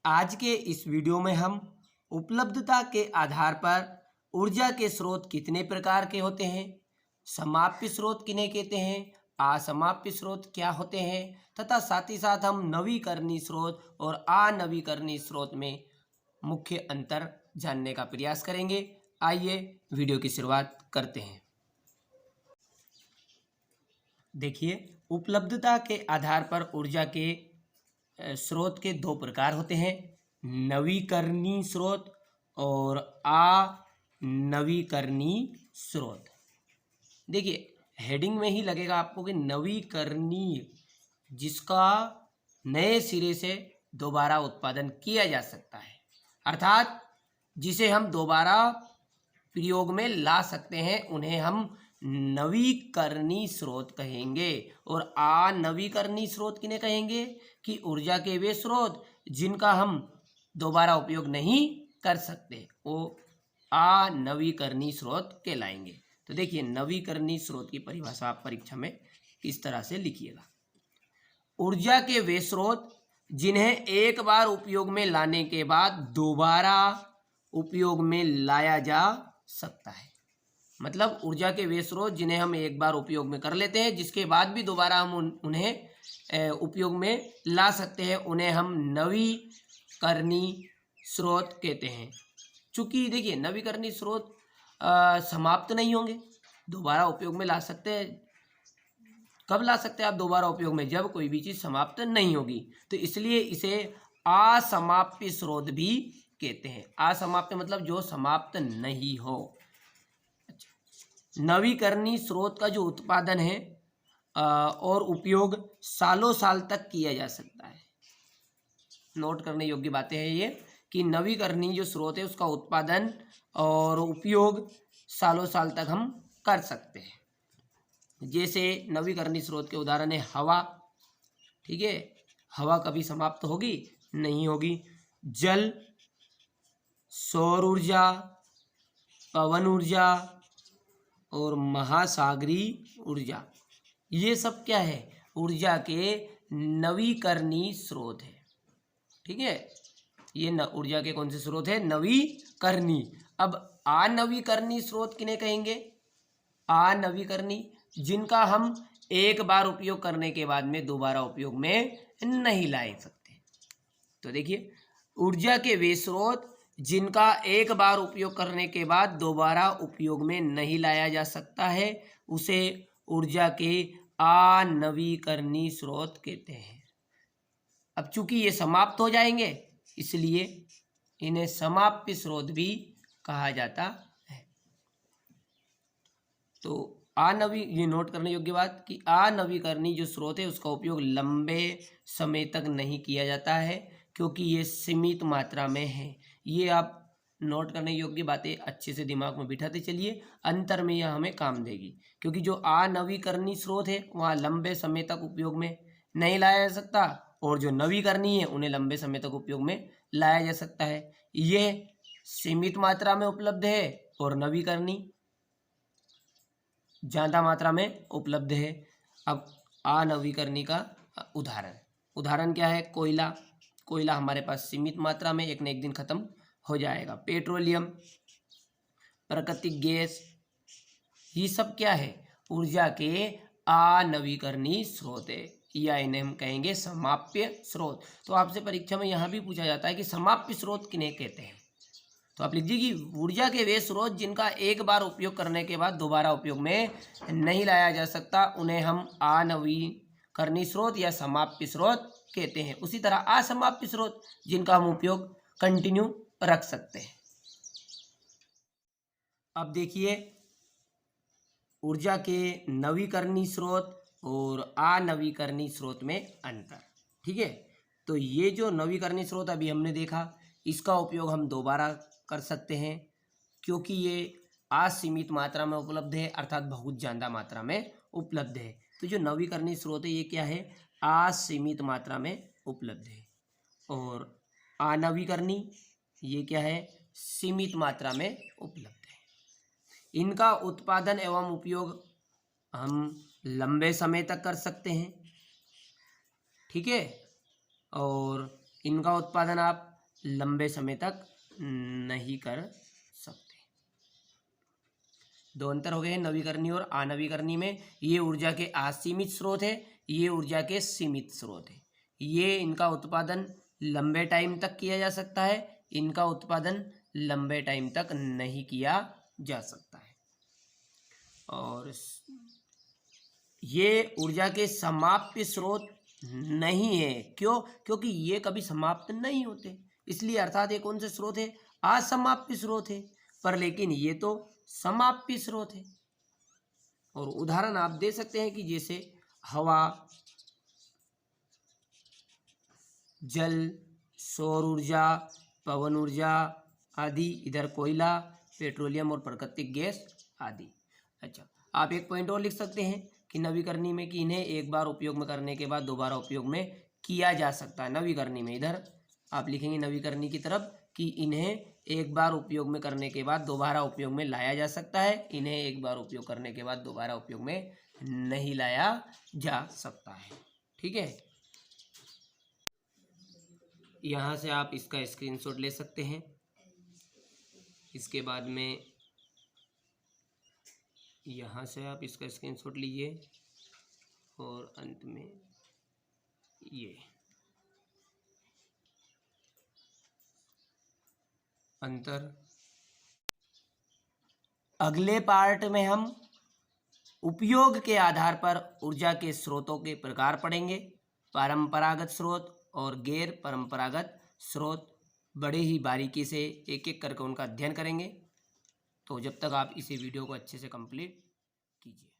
आज के इस वीडियो में हम उपलब्धता के आधार पर ऊर्जा के स्रोत कितने प्रकार के होते हैं, समाप्य स्रोत किन्हें कहते हैं, असमाप्य स्रोत क्या होते हैं तथा साथ ही साथ हम नवीकरणीय स्रोत और अनवीकरणीय स्रोत में मुख्य अंतर जानने का प्रयास करेंगे। आइए वीडियो की शुरुआत करते हैं। देखिए, उपलब्धता के आधार पर ऊर्जा के स्रोत के दो प्रकार होते हैं, नवीकरणीय स्रोत और अनवीकरणीय स्रोत। देखिए, हेडिंग में ही लगेगा आपको कि नवीकरणीय, जिसका नए सिरे से दोबारा उत्पादन किया जा सकता है, अर्थात जिसे हम दोबारा प्रयोग में ला सकते हैं, उन्हें हम नवीकरणीय स्रोत कहेंगे। और अनवीकरणीय स्रोत किन्हें कहेंगे कि ऊर्जा के वे स्रोत जिनका हम दोबारा उपयोग नहीं कर सकते, वो अनवीकरणीय स्रोत कहलाएंगे। तो देखिए, नवीकरणीय स्रोत की परिभाषा आप परीक्षा में इस तरह से लिखिएगा। ऊर्जा के वे स्रोत जिन्हें एक बार उपयोग में लाने के बाद दोबारा उपयोग में लाया जा सकता है। मतलब ऊर्जा के वे स्रोत जिन्हें हम एक बार उपयोग में कर लेते हैं, जिसके बाद भी दोबारा हम उन्हें उपयोग में ला सकते हैं, उन्हें हम नवीकरणीय स्रोत कहते हैं। चूंकि देखिए, नवीकरणीय स्रोत समाप्त नहीं होंगे, दोबारा उपयोग में ला सकते हैं। कब ला सकते हैं आप दोबारा उपयोग में? जब कोई भी चीज़ समाप्त नहीं होगी। तो इसलिए इसे असमाप्य स्रोत भी कहते हैं। असमाप्य मतलब जो समाप्त नहीं हो। नवीकरणीय स्रोत का जो उत्पादन है और उपयोग सालों साल तक किया जा सकता है। नोट करने योग्य बातें हैं ये कि नवीकरणीय जो स्रोत है उसका उत्पादन और उपयोग सालों साल तक हम कर सकते हैं। जैसे नवीकरणीय स्रोत के उदाहरण है हवा, ठीक है, हवा कभी समाप्त होगी? नहीं होगी। जल, सौर ऊर्जा, पवन ऊर्जा और महासागरीय ऊर्जा, ये सब क्या है? ऊर्जा के नवीकरणीय स्रोत है। ठीक है, ये ऊर्जा के कौन से स्रोत है? नवीकरणीय। अब अनवीकरणीय स्रोत किन्हें कहेंगे? अनवीकरणीय, जिनका हम एक बार उपयोग करने के बाद में दोबारा उपयोग में नहीं ला सकते। तो देखिए, ऊर्जा के वे स्रोत जिनका एक बार उपयोग करने के बाद दोबारा उपयोग में नहीं लाया जा सकता है, उसे ऊर्जा के अनवीकरणीय स्रोत कहते हैं। अब चूंकि ये समाप्त हो जाएंगे, इसलिए इन्हें समाप्य स्रोत भी कहा जाता है। तो ये नोट करने योग्य बात कि अनवीकरणीय जो स्रोत है उसका उपयोग लंबे समय तक नहीं किया जाता है, क्योंकि ये सीमित मात्रा में है। ये आप नोट करने योग्य बातें अच्छे से दिमाग में बिठाते चलिए, अंतर में यह हमें काम देगी। क्योंकि जो अनवीकरणीय स्रोत है वहाँ लंबे समय तक उपयोग में नहीं लाया जा सकता, और जो नवीकरणीय है उन्हें लंबे समय तक उपयोग में लाया जा सकता है। ये सीमित मात्रा में उपलब्ध है और नवीकरणीय ज़्यादा मात्रा में उपलब्ध है। अब अनवीकरणीय का उदाहरण क्या है? कोयला हमारे पास सीमित मात्रा में एक न एक दिन खत्म हो जाएगा। पेट्रोलियम, प्राकृतिक गैस, ये सब क्या है? ऊर्जा के अनवीकरणीय स्रोत है, या इन्हें हम कहेंगे समाप्य स्रोत। तो आपसे परीक्षा में यहाँ भी पूछा जाता है कि समाप्य स्रोत किन्हें कहते हैं। तो आप लिख दीजिए कि ऊर्जा के वे स्रोत जिनका एक बार उपयोग करने के बाद दोबारा उपयोग में नहीं लाया जा सकता, उन्हें हम अनवीकरणीय स्रोत या समाप्य स्रोत कहते हैं। उसी तरह असमाप्य स्रोत जिनका हम उपयोग कंटिन्यू रख सकते हैं। अब देखिए, ऊर्जा के नवीकरणीय स्रोत और अनवीकरणीय स्रोत में अंतर। ठीक है, तो ये जो नवीकरणीय स्रोत अभी हमने देखा, इसका उपयोग हम दोबारा कर सकते हैं, क्योंकि ये असीमित मात्रा में उपलब्ध है, अर्थात बहुत ज़्यादा मात्रा में उपलब्ध है। तो जो नवीकरणीय स्रोत है ये क्या है? असीमित मात्रा में उपलब्ध है। और अनवीकरणीय ये क्या है? सीमित मात्रा में उपलब्ध है। इनका उत्पादन एवं उपयोग हम लंबे समय तक कर सकते हैं। ठीक है, और इनका उत्पादन आप लंबे समय तक नहीं कर सकते। दो अंतर हो गए हैं नवीकरणीय और अनवीकरणीय में। ये ऊर्जा के असीमित स्रोत है, ये ऊर्जा के सीमित स्रोत है। ये इनका उत्पादन लंबे टाइम तक किया जा सकता है, इनका उत्पादन लंबे टाइम तक नहीं किया जा सकता है। और ये ऊर्जा के समाप्य स्रोत नहीं है। क्यों? क्योंकि ये कभी समाप्त नहीं होते, इसलिए अर्थात ये कौन से स्रोत है? असमाप्य स्रोत है। पर लेकिन ये तो समाप्य स्रोत है। और उदाहरण आप दे सकते हैं कि जैसे हवा, जल, सौर ऊर्जा, पवन ऊर्जा आदि, इधर कोयला, पेट्रोलियम और प्राकृतिक गैस आदि। अच्छा, आप एक पॉइंट और लिख सकते हैं कि नवीकरणीय में कि इन्हें एक बार उपयोग में करने के बाद दोबारा उपयोग में किया जा सकता है। नवीकरणीय में इधर आप लिखेंगे नवीकरणीय की तरफ कि इन्हें एक बार उपयोग में करने के बाद दोबारा उपयोग में लाया जा सकता है, इन्हें एक बार उपयोग करने के बाद दोबारा उपयोग में नहीं लाया जा सकता है। ठीक है, यहाँ से आप इसका स्क्रीनशॉट ले सकते हैं। इसके बाद में यहाँ से आप इसका स्क्रीनशॉट लीजिए और अंत में ये अंतर। अगले पार्ट में हम उपयोग के आधार पर ऊर्जा के स्रोतों के प्रकार पढ़ेंगे। परंपरागत स्रोत और गैर परंपरागत स्रोत बड़े ही बारीकी से एक एक करके उनका अध्ययन करेंगे। तो जब तक आप इसी वीडियो को अच्छे से कंप्लीट कीजिए।